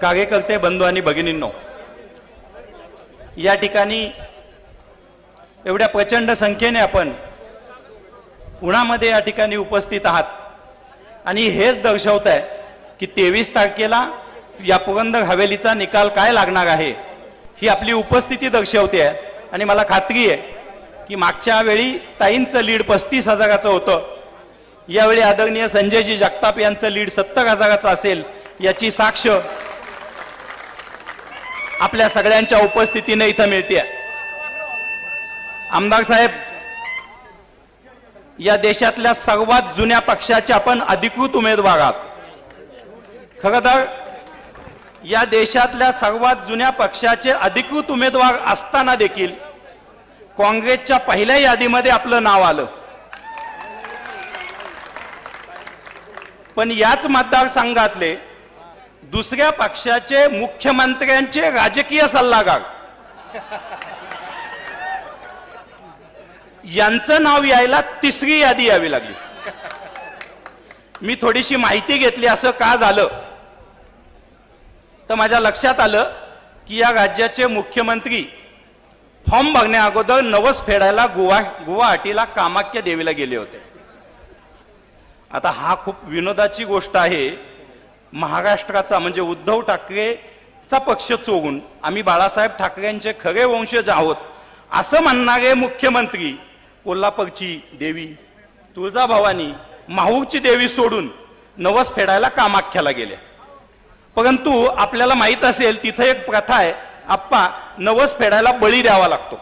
कार्यकर्ते बंधू आणि भगिनींनो, या ठिकाणी एवढ्या प्रचंड संख्येने आपण उन्हामध्ये या ठिकाणी उपस्थित आहात आणि हेच दर्शवत आहे की 23 तारखेला या पुरंदर हवेलीचा निकाल काय लागणार आहे ही आपली उपस्थिती दर्शवते आहे। आणि मला खात्री आहे की मागच्या वेळी ताईंचं लीड 35,000चं होतं, यावेळी आदरणीय संजयजी जगताप यांचं लीड 70,000चं असेल याची साक्ष आपल्या सगळ्यांच्या उपस्थितीने इथं मिळते। आमदार साहेब, या देशातल्या सर्वात जुन्या पक्षाचे आपण अधिकृत उमेदवार आहात। खरं तर या देशातल्या सर्वात जुन्या पक्षाचे अधिकृत उमेदवार असताना देखील काँग्रेसच्या पहिल्या यादीमध्ये आपलं नाव आलं, पण याच मतदारसंघातले दुसऱ्या पक्षाचे मुख्यमंत्र्यांचे राजकीय सल्लागार यांचं नाव यायला तिसरी यादी यावी लागली। मी थोडीशी माहिती घेतली असं का झालं तर माझ्या लक्षात आलं की या राज्याचे मुख्यमंत्री फॉर्म भरण्या अगोदर नवस फेडायला गुवाहाटीला कामाख्या देवीला गेले होते। आता हा खूप विनोदाची गोष्ट आहे, महाराष्ट्राचा म्हणजे उद्धव ठाकरेचा पक्ष चोरून आम्ही बाळासाहेब ठाकरेंचे खरे वंशज आहोत असं म्हणणारे मुख्यमंत्री कोल्हापूरची देवी तुळजाभवानी माहूरची देवी सोडून नवस फेडायला कामाख्याला गेले। परंतु आपल्याला माहित असेल तिथे एक प्रथा आहे, आप्पा नवस फेडायला बळी द्यावा लागतो।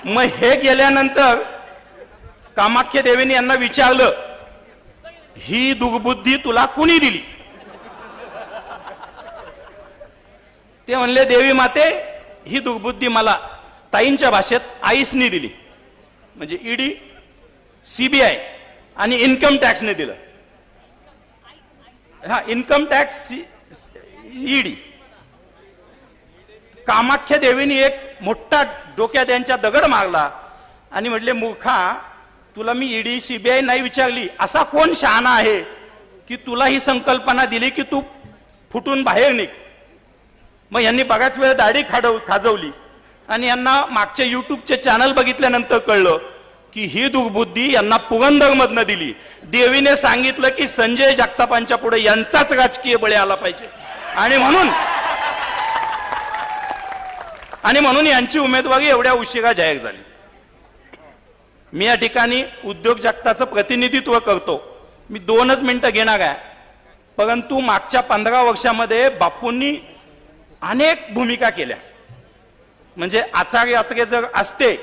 मग हे गेल्यानंतर कामाख्या देवीने यांना विचारलं, ही दुर्बुद्धी तुला कुणी दिली? ते म्हणले, देवी माते ही दुर्बुद्धी मला ताईंच्या भाषेत आईसनी दिली, म्हणजे ईडी, सीबीआय आणि इन्कम टॅक्सने दिलं। हा, इन्कम टॅक्स, ईडी। कामाख्या देवीने एक मोठा डोक्यात त्यांच्या दगड मारला आणि म्हटले, मूर्खा, तुला मी ईडी सीबीआय नाही विचारली, असा कोण शहाणा आहे की तुला ही संकल्पना दिली की तू फुटून बाहेर निघ? मग यांनी बऱ्याच वेळ दाढी खाजवली आणि यांना मागच्या युट्यूबचे चॅनल बघितल्यानंतर कळलं की ही दुर्बुद्धी यांना पुरंदरमधनं दिली। देवीने सांगितलं की संजय जगतापांच्या पुढे यांचाच राजकीय बळी आला पाहिजे आणि म्हणून यांची उमेदवारी एवढ्या उशिरा जाहीर झाली। मी या ठिकाणी उद्योग जगताचं प्रतिनिधित्व करतो, मी 2च मिनिटं घेणार आहे, परंतु मागच्या 15 वर्षामध्ये बापूंनी अनेक भूमिका केल्या। म्हणजे आचार यात्रे जर असते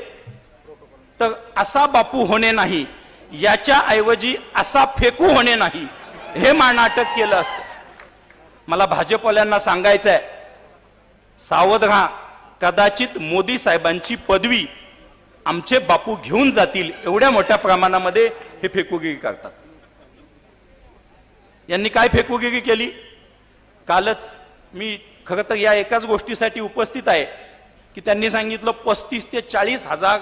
तर असा बापू होणे नाही, याच्या ऐवजी असा फेकू होणे नाही, हे नाटक केलं असतं। मला भाजपवाल्यांना सांगायचं आहे, सावध राहा, कदाचित मोदी साहेबांची पदवी आमचे बापू घेऊन जातील, एवढ्या मोठ्या प्रमाणामध्ये हे फेकूगिरी करतात। यांनी काय फेकूगिरी केली? कालच मी खरं तर या एकाच गोष्टीसाठी उपस्थित आहे की त्यांनी सांगितलं 35 ते 40 हजार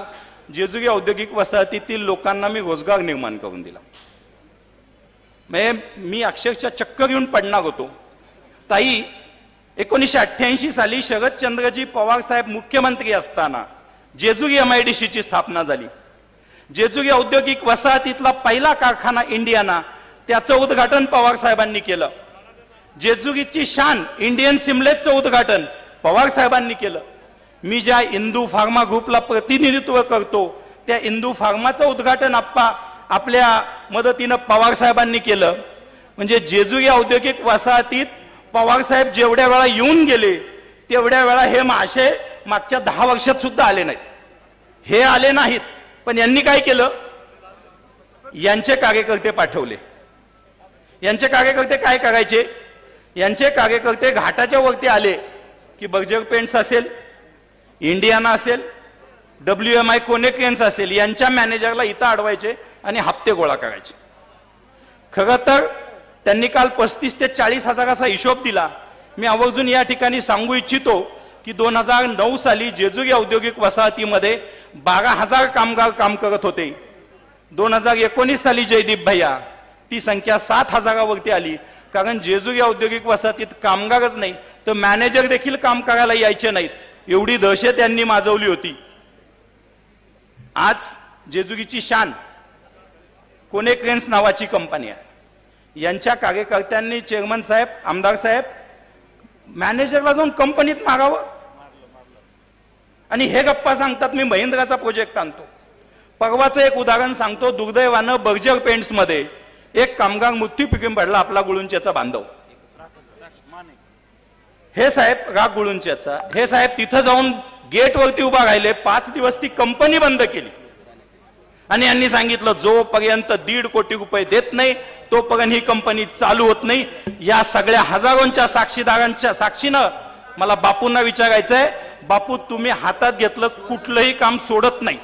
जेजुरी औद्योगिक वसाहतीतील लोकांना मी रोजगार निर्माण करून दिला। मी अक्षरशः चक्कर येऊन पडणार होतो। ताई, 1988 साली शरदचंद्रजी पवार साहेब मुख्यमंत्री असताना जेजुरी MIDC ची स्थापना झाली। जेजुरी औद्योगिक वसाहतीतला पहिला कारखाना इंडियाना, त्याचं उद्घाटन पवार साहेबांनी केलं। जेजुरीची शान इंडियन सिमलेटचं उद्घाटन पवार साहेबांनी केलं। मी ज्या इंदू फार्मा ग्रुपला प्रतिनिधित्व करतो त्या इंदू फार्माचं उद्घाटन आपल्या मदतीनं पवार साहेबांनी केलं। म्हणजे जेजुरी औद्योगिक वसाहतीत पवार साहेब जेवढ्या वेळा येऊन गेले तेवढ्या वेळा हे महाशय मागच्या 10 वर्षात सुद्धा आले नाहीत। हे आले नाहीत, पण यांनी काय केलं? यांचे कार्यकर्ते पाठवले। यांचे कार्यकर्ते काय करायचे? यांचे कार्यकर्ते घाटाच्या वरती आले की बर्जर पेंट्स असेल, इंडियाना असेल, WMI कोनेक्रेन्स असेल, यांच्या मॅनेजरला इथं अडवायचे आणि हप्ते गोळा करायचे। खरं तर त्यांनी काल 35 ते 40 हजाराचा हिशोब दिला। मी आवर्जून या ठिकाणी सांगू इच्छितो की 2009 साली जेजुरी औद्योगिक वसाहतीमध्ये 12,000 कामगार काम करत होते। 2019 साली जयदीप भैया ती संख्या 7,000वरती आली। कारण जेजुरी औद्योगिक वसाहतीत कामगारच नाही तर मॅनेजर देखील काम करायला यायचे नाहीत, एवढी दहशत यांनी माजवली होती. आज जेजुरीची शान कोणे क्रेन्स नावाची कंपनी आहे. यांच्या कार्यकर्त्यांनी चेअरमन साहेब, आमदार साहेब, मॅनेजरला जाऊन कंपनीत मारावं आणि हे गप्पा सांगतात मी महिंद्राचा प्रोजेक्ट आणतो. परवाचं एक उदाहरण सांगतो. दुर्दैवानं बर्जर पेंट्स मध्ये एक कामगार मृत्यूमुखी पडला, आपला गुळुंचेचा बांधव. हे साहेब राग गुळुंचेचा, हे साहेब तिथं जाऊन गेट वरती उभा राहिले. 5 दिवस ती कंपनी बंद केली आणि यांनी सांगितलं जोपर्यंत 1.5 कोटी रुपये देत नाही तोपर्यंत ही कंपनी चालू होत नाही. या सगळ्या हजारोंच्या साक्षीदारांच्या साक्षीनं मला बापूंना विचारायचंय, बापू तुम्ही हातात घेतलं कुठलंही काम सोडत नाही,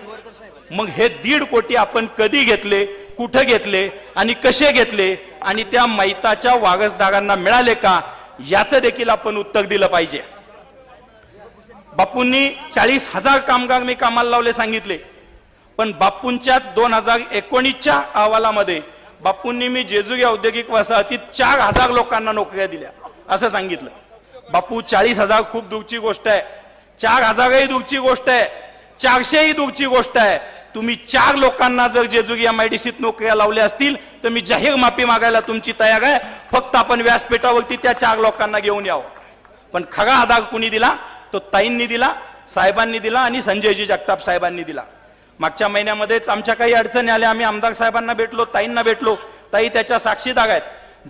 मग हे 1.5 कोटी आपण कधी घेतले, कुठे घेतले आणि कसे घेतले आणि त्या मैताच्या वारसदारांना मिळाले का, याचं देखील आपण उत्तर दिलं पाहिजे. बापूंनी 40,000 कामगार मी कामाला लावले सांगितले, पण बापूंच्याच 2019च्या अहवालामध्ये बापूंनी मी जेजुरी औद्योगिक वसाहतीत 4,000 लोकांना नोकऱ्या दिल्या असं सांगितलं. बापू 40,000 खूप दूरची गोष्ट आहे, 4,000ही दूरची गोष्ट आहे, 400ही दूरची गोष्ट आहे. तुम्ही 4 लोकांना जर जेजुरी MIDCत नोकऱ्या लावल्या असतील तर मी जाहीर माफी मागायला तुमची तयार आहे. फक्त आपण व्यासपीठावरती त्या 4 लोकांना घेऊन यावं. पण खरा आधार कुणी दिला, तो ताईंनी दिला, साहेबांनी दिला आणि संजयजी जगताप साहेबांनी दिला. मागच्या महिन्यामध्येच आमच्या काही अडचणी आल्या, आम्ही आमदार साहेबांना भेटलो, ताईंना भेटलो, ताई त्याच्या साक्षीदार आहेत.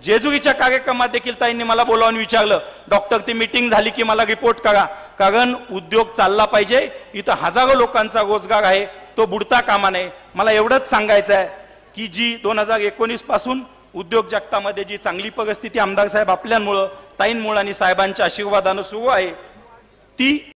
जेजुरीच्या कार्यक्रमात देखील ताईंनी मला बोलावून विचारलं, डॉक्टर ती मीटिंग झाली की मला रिपोर्ट करा, कारण उद्योग चालला पाहिजे, इथं हजारो लोकांचा रोजगार आहे, तो बुडता कामा नये. मला एवढंच सांगायचं आहे की जी 2019 पासून उद्योग जगतामध्ये जी चांगली परिस्थिती आमदार साहेब आपल्यामुळं, ताईंमुळं आणि साहेबांच्या आशीर्वादानं सुरू आहे ती